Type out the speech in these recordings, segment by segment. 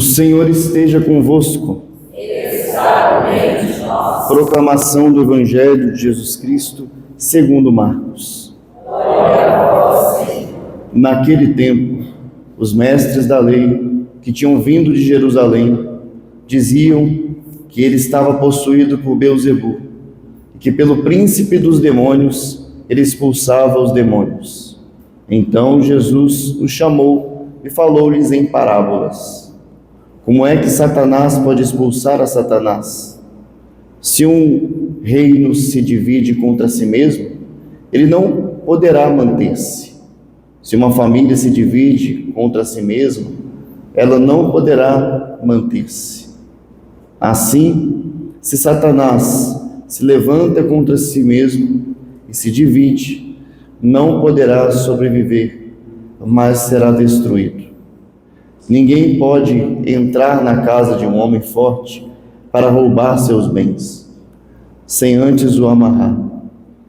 O Senhor esteja convosco. Ele está no meio de nós. Proclamação do Evangelho de Jesus Cristo, segundo Marcos. Glória a vós, Senhor. Naquele tempo, os mestres da lei, que tinham vindo de Jerusalém, diziam que ele estava possuído por Beelzebu, e que pelo príncipe dos demônios ele expulsava os demônios. Então Jesus os chamou e falou-lhes em parábolas. Como é que Satanás pode expulsar a Satanás? Se um reino se divide contra si mesmo, ele não poderá manter-se. Se uma família se divide contra si mesma, ela não poderá manter-se. Assim, se Satanás se levanta contra si mesmo e se divide, não poderá sobreviver, mas será destruído. Ninguém pode entrar na casa de um homem forte para roubar seus bens, sem antes o amarrar.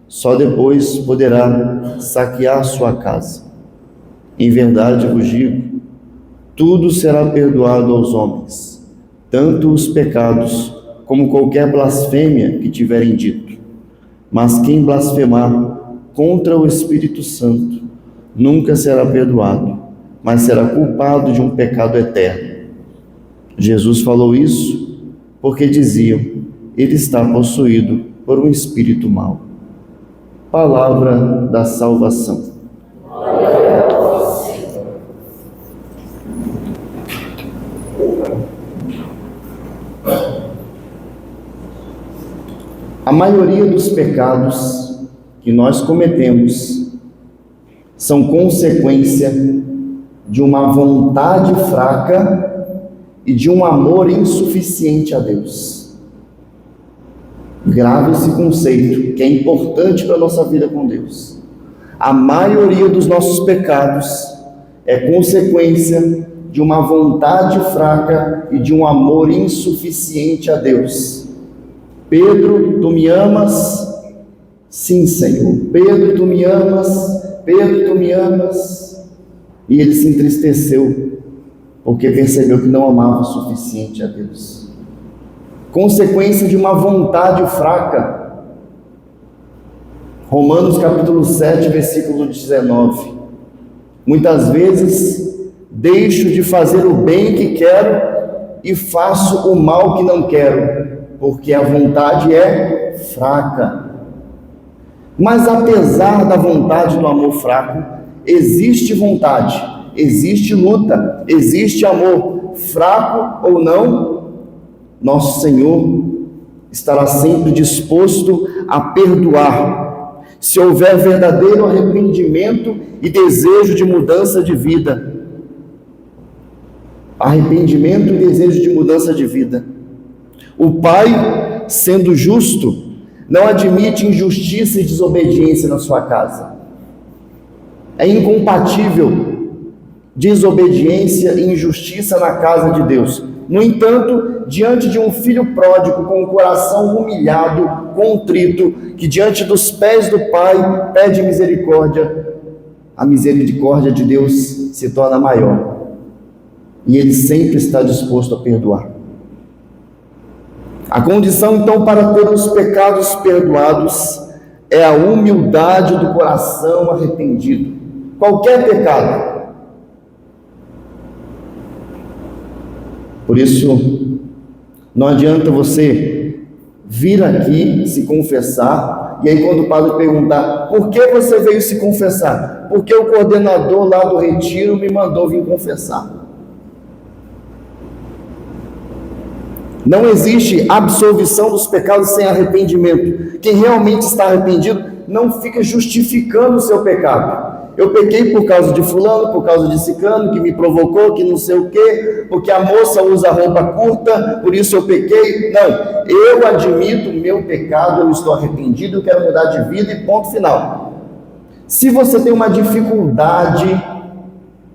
Só depois poderá saquear sua casa. Em verdade vos digo, tudo será perdoado aos homens, tanto os pecados como qualquer blasfêmia que tiverem dito. Mas quem blasfemar contra o Espírito Santo nunca será perdoado, mas será culpado de um pecado eterno. Jesus falou isso porque diziam: ele está possuído por um espírito mau. Palavra da salvação. Glória a vós, Senhor. A maioria dos pecados que nós cometemos são consequência de uma vontade fraca e de um amor insuficiente a Deus. Grave esse conceito, que é importante para a nossa vida com Deus. A maioria dos nossos pecados é consequência de uma vontade fraca e de um amor insuficiente a Deus. Pedro, tu me amas? Sim, Senhor. Pedro, tu me amas? Pedro, tu me amas? E ele se entristeceu, porque percebeu que não amava o suficiente a Deus. Consequência de uma vontade fraca. Romanos capítulo 7, versículo 19. Muitas vezes deixo de fazer o bem que quero e faço o mal que não quero, porque a vontade é fraca. Mas apesar da vontade do amor fraco, existe vontade, existe luta, existe amor, fraco ou não, nosso Senhor estará sempre disposto a perdoar, se houver verdadeiro arrependimento e desejo de mudança de vida. Arrependimento e desejo de mudança de vida. O Pai, sendo justo, não admite injustiça e desobediência na sua casa. É incompatível desobediência e injustiça na casa de Deus. No entanto, diante de um filho pródigo com o coração humilhado, contrito, que diante dos pés do Pai pede misericórdia, a misericórdia de Deus se torna maior. E Ele sempre está disposto a perdoar. A condição, então, para ter os pecados perdoados é a humildade do coração arrependido. Qualquer pecado. Por isso, não adianta você vir aqui se confessar, e aí quando o padre perguntar: por que você veio se confessar? Porque o coordenador lá do retiro me mandou vir confessar. Não existe absolvição dos pecados sem arrependimento. Quem realmente está arrependido não fica justificando o seu pecado. Eu pequei por causa de fulano, por causa de ciclano, que me provocou, que não sei o quê, porque a moça usa roupa curta, por isso eu pequei. Não, eu admito o meu pecado, eu estou arrependido, eu quero mudar de vida e ponto final. Se você tem uma dificuldade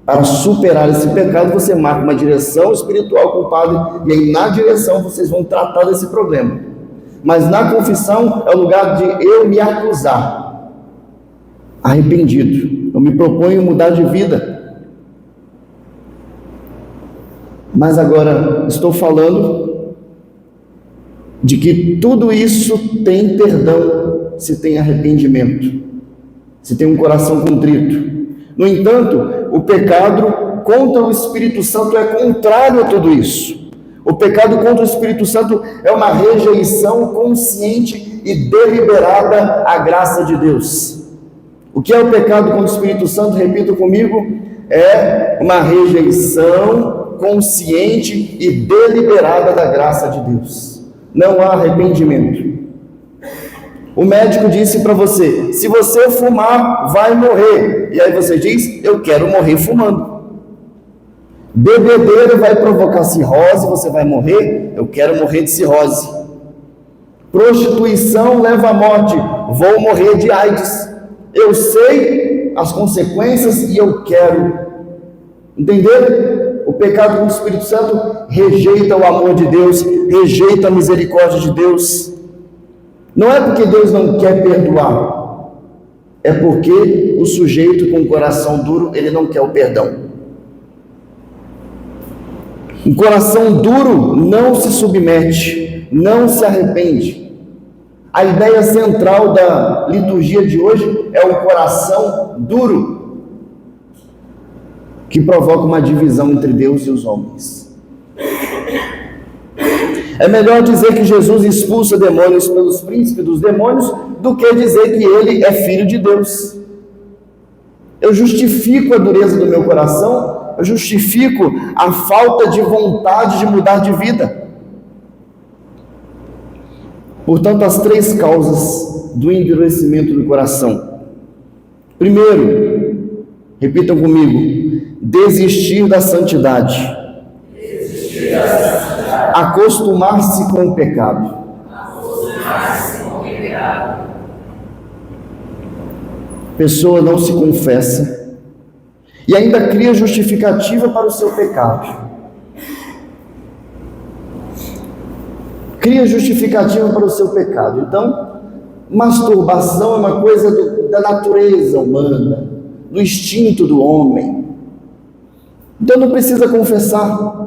para superar esse pecado, você marca uma direção espiritual com o padre, e aí na direção vocês vão tratar desse problema. Mas na confissão é o lugar de eu me acusar. Arrependido, eu me proponho mudar de vida. Mas agora estou falando de que tudo isso tem perdão se tem arrependimento, se tem um coração contrito. No entanto, o pecado contra o Espírito Santo é contrário a tudo isso. O pecado contra o Espírito Santo é uma rejeição consciente e deliberada à graça de Deus. O que é o pecado contra o Espírito Santo? Repita comigo: é uma rejeição consciente e deliberada da graça de Deus. Não há arrependimento. O médico disse para você: se você fumar, vai morrer. E aí você diz: eu quero morrer fumando. Bebedeira vai provocar cirrose, você vai morrer, eu quero morrer de cirrose. Prostituição leva à morte, vou morrer de AIDS. Eu sei as consequências e eu quero. Entenderam? O pecado do Espírito Santo rejeita o amor de Deus, rejeita a misericórdia de Deus. Não é porque Deus não quer perdoar, é porque o sujeito com o coração duro, ele não quer o perdão. Um coração duro não se submete, não se arrepende. A ideia central da liturgia de hoje é o coração duro, que provoca uma divisão entre Deus e os homens. É melhor dizer que Jesus expulsa demônios pelos príncipes dos demônios do que dizer que ele é filho de Deus. Eu justifico a dureza do meu coração, eu justifico a falta de vontade de mudar de vida. Portanto, as três causas do endurecimento do coração. Primeiro, repitam comigo: desistir da santidade. Desistir da santidade. Acostumar-se com o pecado. Acostumar-se com o pecado. Pessoa não se confessa e ainda cria justificativa para o seu pecado. Cria justificativa para o seu pecado. Então, masturbação é uma coisa da natureza humana, do instinto do homem. Então não precisa confessar.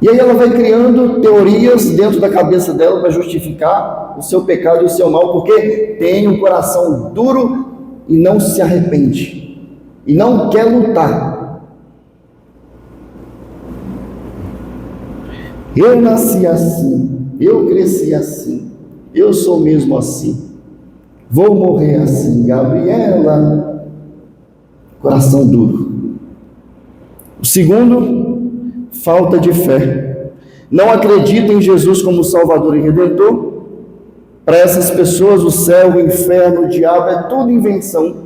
E aí ela vai criando teorias dentro da cabeça dela para justificar o seu pecado e o seu mal, porque tem um coração duro e não se arrepende, e não quer lutar. Eu nasci assim, eu cresci assim, eu sou mesmo assim, vou morrer assim, Gabriela. Coração duro. O segundo, falta de fé. Não acredita em Jesus como Salvador e Redentor. Para essas pessoas, o céu, o inferno, o diabo é tudo invenção.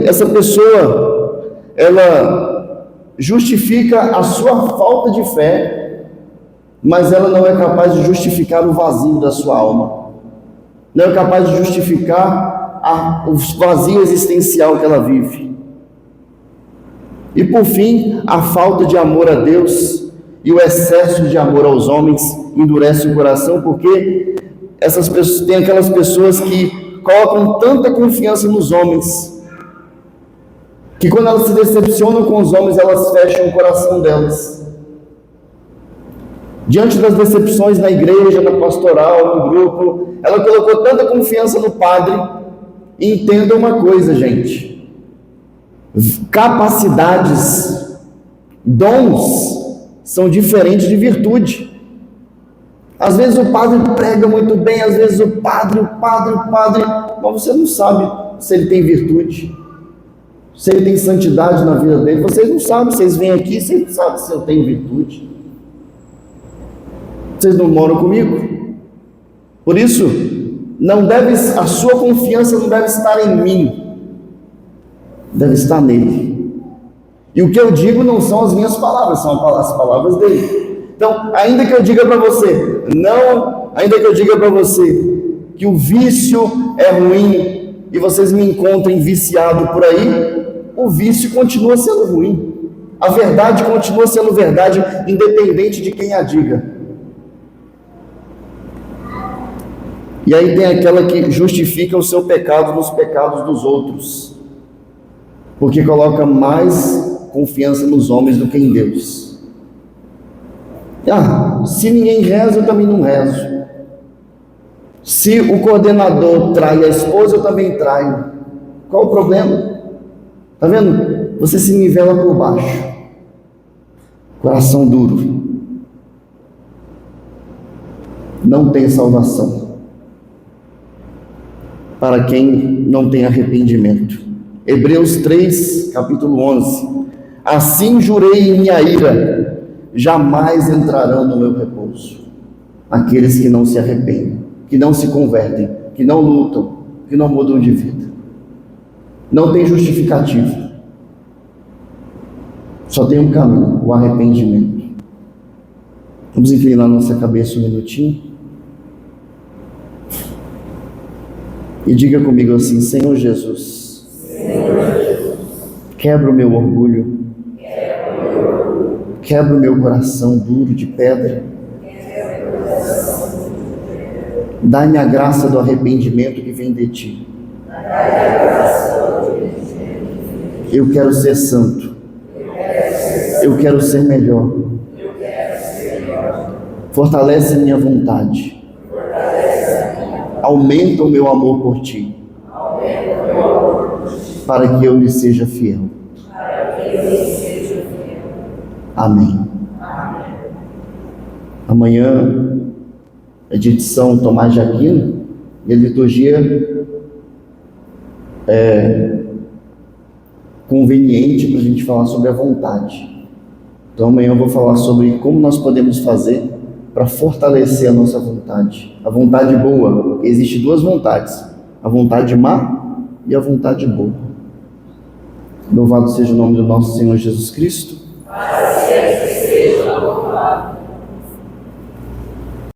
Essa pessoa, ela justifica a sua falta de fé, mas ela não é capaz de justificar o vazio da sua alma. Não é capaz de justificar o vazio existencial que ela vive. E por fim, a falta de amor a Deus e o excesso de amor aos homens endurece o coração, porque essas pessoas, tem aquelas pessoas que colocam tanta confiança nos homens, que quando elas se decepcionam com os homens, elas fecham o coração delas. Diante das decepções na igreja, na pastoral, no grupo, ela colocou tanta confiança no padre. E entenda uma coisa, gente: capacidades, dons são diferentes de virtude. Às vezes o padre prega muito bem, às vezes o padre, mas você não sabe se ele tem virtude, se ele tem santidade na vida dele. Vocês não sabem, vocês vêm aqui, vocês não sabem se eu tenho virtude. Vocês não moram comigo. Por isso, a sua confiança não deve estar em mim, deve estar nele. E o que eu digo não são as minhas palavras, são as palavras dele. Então, ainda que eu diga para você que o vício é ruim e vocês me encontrem viciado por aí, o vício continua sendo ruim. A verdade continua sendo verdade, independente de quem a diga. E aí tem aquela que justifica o seu pecado nos pecados dos outros. porque coloca mais confiança nos homens do que em Deus. Se ninguém reza, eu também não rezo. Se o coordenador trai a esposa, eu também traio. Qual o problema? Está vendo? Você se nivela por baixo. Coração duro. Não tem salvação para quem não tem arrependimento. Hebreus 3, capítulo 11. Assim jurei em minha ira, jamais entrarão no meu repouso aqueles que não se arrependem, que não se convertem, que não lutam, que não mudam de vida. Não tem justificativa. Só tem um caminho, o arrependimento. Vamos inclinar nossa cabeça um minutinho. E diga comigo assim: Senhor Jesus, quebra o meu orgulho, quebra o meu coração duro de pedra, dá-me a graça do arrependimento que vem de Ti. Eu quero ser santo, eu quero ser melhor, fortalece minha vontade, aumenta o meu amor por Ti, para que eu lhe seja fiel. Amém. Amanhã é de São Tomás de Aquino e a liturgia é conveniente para a gente falar sobre a vontade. Então amanhã eu vou falar sobre como nós podemos fazer para fortalecer a nossa vontade. A vontade boa, existem duas vontades: a vontade má e a vontade boa. Louvado seja o nome do nosso Senhor Jesus Cristo.